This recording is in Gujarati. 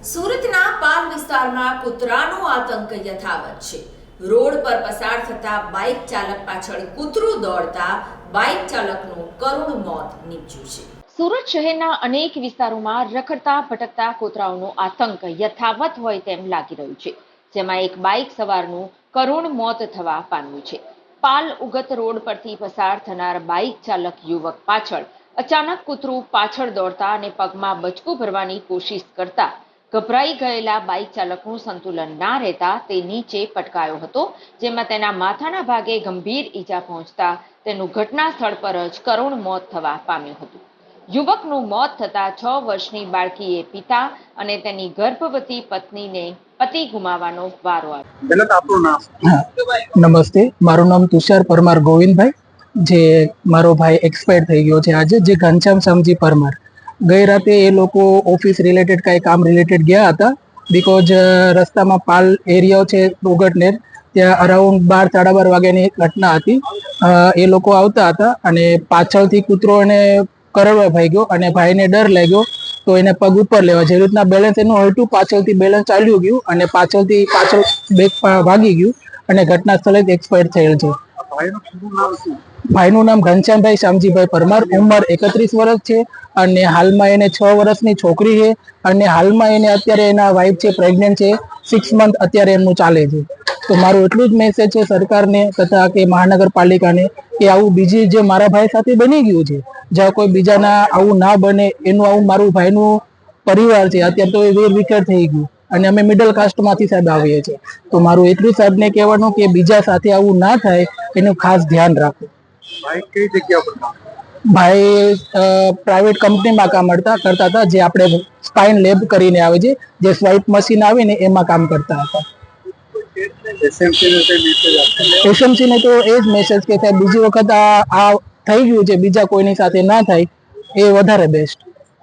સુરતના પાલ વિસ્તારમાં કૂતરાનો આતંક યથાવત છે। રોડ પર પસાર થતા બાઇક ચાલક પાછળ કૂતરું દોડતા બાઇક ચાલકનું કરુણ મોત નીપજ્યું છે। સુરત શહેરના અનેક વિસ્તારોમાં રખડતા ભટકતા કૂતરાઓનો આતંક યથાવત હોય તેમ લાગી રહ્યું છે, જેમાં એક બાઇક સવારનું કરુણ મોત થવા પામ્યું છે। પાલ ઉગત રોડ પરથી પસાર થનાર બાઇક ચાલક યુવક પાછળ અચાનક કૂતરું પાછળ દોડતા અને પગમાં બચકું ભરવાની કોશિશ કરતા ગભરાઈ ગયેલા બાઇક ચાલકનું સંતુલન ના રહેતા તે નીચે પટકાયો હતો, જેમાં તેના માથાના ભાગે ગંભીર ઈજા પહોંચતા તેનું ઘટના સ્થળ પર જ કરુણ મોત થવા પામ્યું હતું। યુવકનું મોત થતા 6 વર્ષની બાળકીએ પિતા અને તેની ગર્ભવતી પત્નીને પતિ ગુમાવવાનો વારો આવ્યો। નમસ્તે, મારું નામ તુષાર પરમાર ગોવિંદભાઈ, જે મારો ભાઈ એક્સપાયર થઈ ગયો છે આજે, જે ઘનશ્યામ શામજી પરમાર। ગઈ રાતે એ લોકો ઓફિસ રિલેટેડ કાંઈ કામ રિલેટેડ ગયા હતા, બીકોઝ રસ્તામાં પાલ એરિયો છે ઉગટનેર, ત્યાં અરાઉન્ડ 12-12:30 વાગ્યાની ઘટના હતી। એ લોકો આવતા હતા અને પાછળથી કૂતરો એને કરડવા ભાગ્યો અને ભાઈને ડર લાગ્યો તો એને પગ ઉપર લેવા, જે રીતના બેલેન્સ એનું હલતું, પાછળથી બેલેન્સ ચાલ્યું ગયું અને પાછળ બેગ ભાગી ગયું અને ઘટના સ્થળે જ એક્સપાયર થયેલ છે। ભાઈનું નામ ઘનશ્યામભાઈ શામજીભાઈ પરમાર, ઉંમર 31 વર્ષ છે અને હાલમાં એને 6 વર્ષની છોકરી છે અને હાલમાં એને અત્યારે એના વાઇફ છે, પ્રેગ્નન્ટ છે, 6 મંથ અત્યારે એમનું ચાલે છે। તો મારું એટલું જ મેસેજ છે સરકારને તથા કે મહાનગરપાલિકાને કે આવું બીજી જે મારા ભાઈ સાથે બની ગયું છે, જ્યાં કોઈ બીજાના આવું ના બને, એનું આવું મારું ભાઈનું પરિવાર છે અત્યારે તો એ વેર વિખેર થઈ ગયું અને અમે મિડલ કાસ્ટમાંથી સાહેબ આવીએ છીએ। તો મારું એટલું સાહેબને કહેવાનું કે બીજા સાથે આવું ના થાય એનું ખાસ ધ્યાન રાખો। ભાઈ કઈ જગ્યા પર કામ? ભાઈ પ્રાઇવેટ કંપનીમાં કામ કરતા હતા, જે આપણે સ્પાઇન લેબ કરીને આવે છે, જે સ્વાઇપ મશીન આવે ને એમાં કામ કરતા હતા। એસએમસી ને તો એ જ મેસેજ કે સાહેબ બીજી વખત આ થઈ ગયું છે, બીજા કોઈની સાથે ના થાય એ વધારે બેસ્ટ।